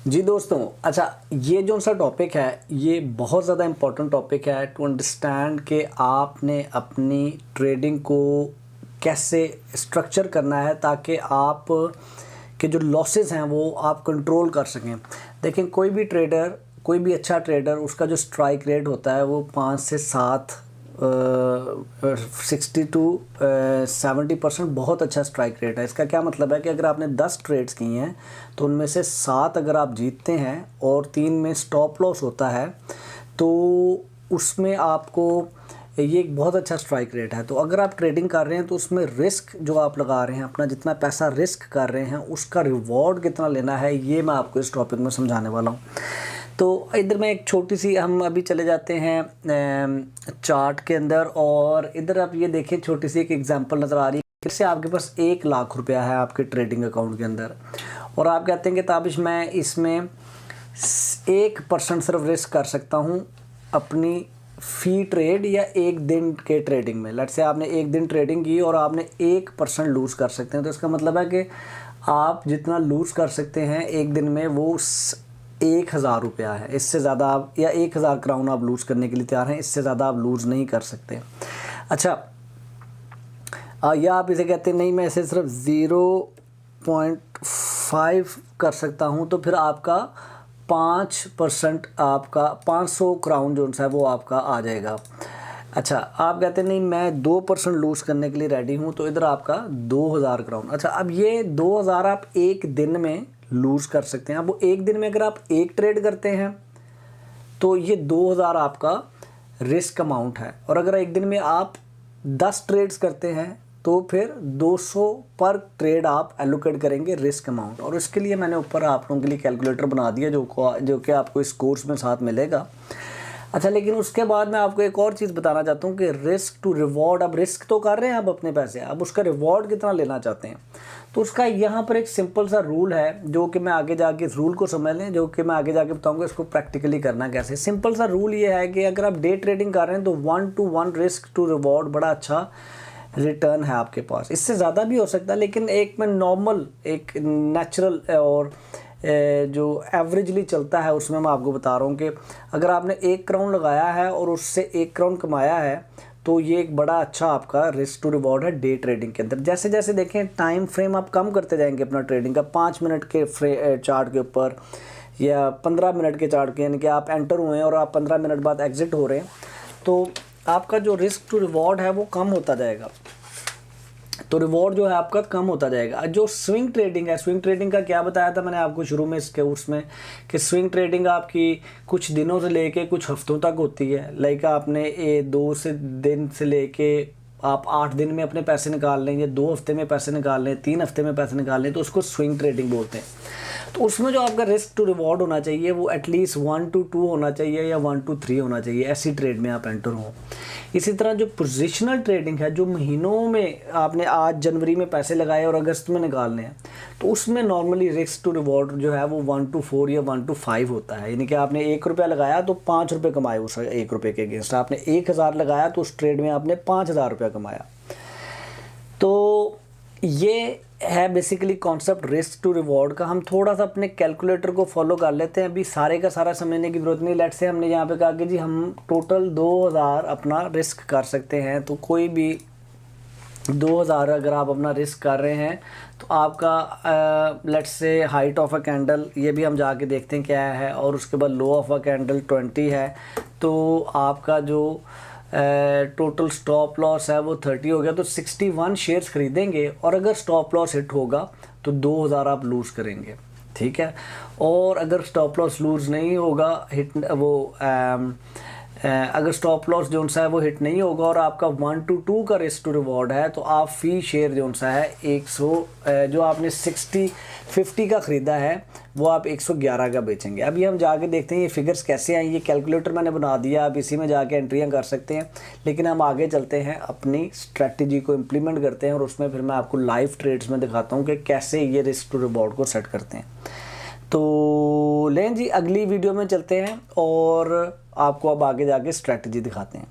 जी दोस्तों, अच्छा ये जो सा टॉपिक है ये बहुत ज़्यादा इम्पोर्टेंट टॉपिक है टू अंडरस्टैंड कि आपने अपनी ट्रेडिंग को कैसे स्ट्रक्चर करना है ताकि आप के जो लॉसेस हैं वो आप कंट्रोल कर सकें। देखें, कोई भी ट्रेडर, कोई भी अच्छा ट्रेडर, उसका जो स्ट्राइक रेट होता है वो 5 से 7 60 टू 70% बहुत अच्छा स्ट्राइक रेट है। इसका क्या मतलब है कि अगर आपने 10 ट्रेड्स की हैं तो उनमें से 7 अगर आप जीतते हैं और 3 में स्टॉप लॉस होता है तो उसमें आपको ये एक बहुत अच्छा स्ट्राइक रेट है। तो अगर आप ट्रेडिंग कर रहे हैं तो उसमें रिस्क जो आप लगा रहे हैं, अपना जितना पैसा रिस्क कर रहे हैं उसका रिवॉर्ड कितना लेना है, ये मैं आपको इस टॉपिक में समझाने वाला हूँ। तो इधर में एक छोटी सी, हम अभी चले जाते हैं चार्ट के अंदर, और इधर आप ये देखें छोटी सी एक एग्जांपल नज़र आ रही है। इससे आपके पास 1 लाख रुपया है आपके ट्रेडिंग अकाउंट के अंदर, और आप कहते हैं कि ताबिश मैं इसमें 1% सिर्फ रिस्क कर सकता हूँ अपनी फ़ी ट्रेड या एक दिन के ट्रेडिंग में। लेट्स से आपने एक दिन ट्रेडिंग की और आपने 1% लूज़ कर सकते हैं। तो इसका मतलब है कि आप जितना लूज़ कर सकते हैं एक दिन में वो 1000 रुपया है। इससे ज़्यादा आप, या 1000 क्राउन आप लूज़ करने के लिए तैयार हैं, इससे ज़्यादा आप लूज़ नहीं कर सकते। अच्छा, या आप इसे कहते हैं नहीं मैं इसे सिर्फ 0.5 कर सकता हूं, तो फिर आपका 5%, आपका 500 क्राउन जो है वो आपका आ जाएगा। अच्छा, आप कहते हैं नहीं मैं 2% लूज़ करने के लिए रेडी हूं, तो इधर आपका 2000 क्राउन। अच्छा, अब ये 2000 आप एक दिन में लूज़ कर सकते हैं। अब वो एक दिन में अगर आप एक ट्रेड करते हैं तो ये 2000 आपका रिस्क अमाउंट है, और अगर एक दिन में आप 10 ट्रेड्स करते हैं तो फिर 200 पर ट्रेड आप एलोकेट करेंगे रिस्क अमाउंट। और इसके लिए मैंने ऊपर आप लोगों के लिए कैलकुलेटर बना दिया जो कि आपको इस कोर्स में साथ मिलेगा। अच्छा, लेकिन उसके बाद मैं आपको एक और चीज़ बताना चाहता हूँ कि रिस्क टू रिवॉर्ड, अब रिस्क तो कर रहे हैं आप अपने पैसे, अब उसका रिवॉर्ड कितना लेना चाहते हैं। तो उसका यहाँ पर एक सिंपल सा रूल है जो कि मैं आगे जाके इस रूल को समझ लें, जो कि मैं आगे जाके बताऊँगा इसको प्रैक्टिकली करना कैसे। सिंपल सा रूल ये है कि अगर आप डे ट्रेडिंग कर रहे हैं तो 1 to 1 रिस्क टू रिवॉर्ड बड़ा अच्छा रिटर्न है आपके पास। इससे ज़्यादा भी हो सकता है, लेकिन एक मैं नॉर्मल, एक नेचुरल और जो एवरेजली चलता है उसमें मैं आपको बता रहा हूँ कि अगर आपने 1 क्राउन लगाया है और उससे 1 क्राउन कमाया है तो ये एक बड़ा अच्छा आपका रिस्क टू रिवॉर्ड है डे ट्रेडिंग के अंदर। जैसे जैसे देखें टाइम फ्रेम आप कम करते जाएंगे अपना ट्रेडिंग का, 5 मिनट के चार्ट के ऊपर या 15 मिनट के चार्ट के, यानी कि आप एंटर हुए हैं और आप 15 मिनट बाद एग्जिट हो रहे हैं, तो आपका जो रिस्क टू रिवॉर्ड है वो कम होता जाएगा। तो रिवॉर्ड जो है आपका कम होता जाएगा। जो स्विंग ट्रेडिंग है, स्विंग ट्रेडिंग का क्या बताया था मैंने आपको शुरू में इसके उसमें, कि स्विंग ट्रेडिंग आपकी कुछ दिनों से लेके कुछ हफ्तों तक होती है। लाइक आपने 2 दिन से लेके आप 8 दिन में अपने पैसे निकाल लें, या 2 हफ्ते में पैसे निकाल लें, 3 हफ्ते में पैसे निकाल लें, तो उसको स्विंग ट्रेडिंग बोलते हैं। तो उसमें जो आपका रिस्क टू रिवॉर्ड होना चाहिए वो एटलीस्ट 1 to 2 होना चाहिए या 1 to 3 होना चाहिए, ऐसी ट्रेड में आप एंटर हों। इसी तरह जो पोजिशनल ट्रेडिंग है, जो महीनों में आपने आज जनवरी में पैसे लगाए और अगस्त में निकालने हैं, तो उसमें नॉर्मली रिस्क टू रिवॉर्ड जो है वो 1 to 4 या 1 to 5 होता है। यानी कि आपने 1 रुपया लगाया तो 5 रुपये कमाए उस 1 रुपये के अगेंस्ट। आपने 1000 लगाया तो उस ट्रेड में आपने 5000 रुपया कमाया। तो ये है basically concept risk to reward का। हम थोड़ा सा अपने कैलकुलेटर को फॉलो कर लेते हैं, अभी सारे का सारा समझने की ज़रूरत नहीं। लेट्स से हमने यहाँ पे कहा कि जी हम टोटल 2000 अपना रिस्क कर सकते हैं, तो कोई भी 2000 अगर आप अपना रिस्क कर रहे हैं तो आपका let's say height of a candle, ये भी हम जाके देखते हैं क्या है, और उसके बाद लो ऑफ अ कैंडल 20 है, तो आपका जो टोटल स्टॉप लॉस है वो 30 हो गया। तो 61 शेयर्स खरीदेंगे, और अगर स्टॉप लॉस हिट होगा तो 2000 आप लूज़ करेंगे, ठीक है। और अगर स्टॉप लॉस लूज़ नहीं होगा, हिट वो अगर स्टॉप लॉस जो सा है वो हिट नहीं होगा और आपका 1 to 2 का रिस्क टू रिवॉर्ड है, तो आप फ़ी शेयर जो सा है 100 जो आपने 50 का ख़रीदा है वो आप 111 का बेचेंगे। अभी हम जाके देखते हैं ये फिगर्स कैसे आए। ये कैलकुलेटर मैंने बना दिया, आप इसी में जाके एंट्रियां कर सकते हैं, लेकिन हम आगे चलते हैं, अपनी स्ट्रेटजी को इम्प्लीमेंट करते हैं, और उसमें फिर मैं आपको लाइव ट्रेड्स में दिखाता हूँ कि कैसे ये रिस्क टू रिवॉर्ड को सेट करते हैं। तो लें जी, अगली वीडियो में चलते हैं और आपको अब आगे जाके स्ट्रेटजी दिखाते हैं।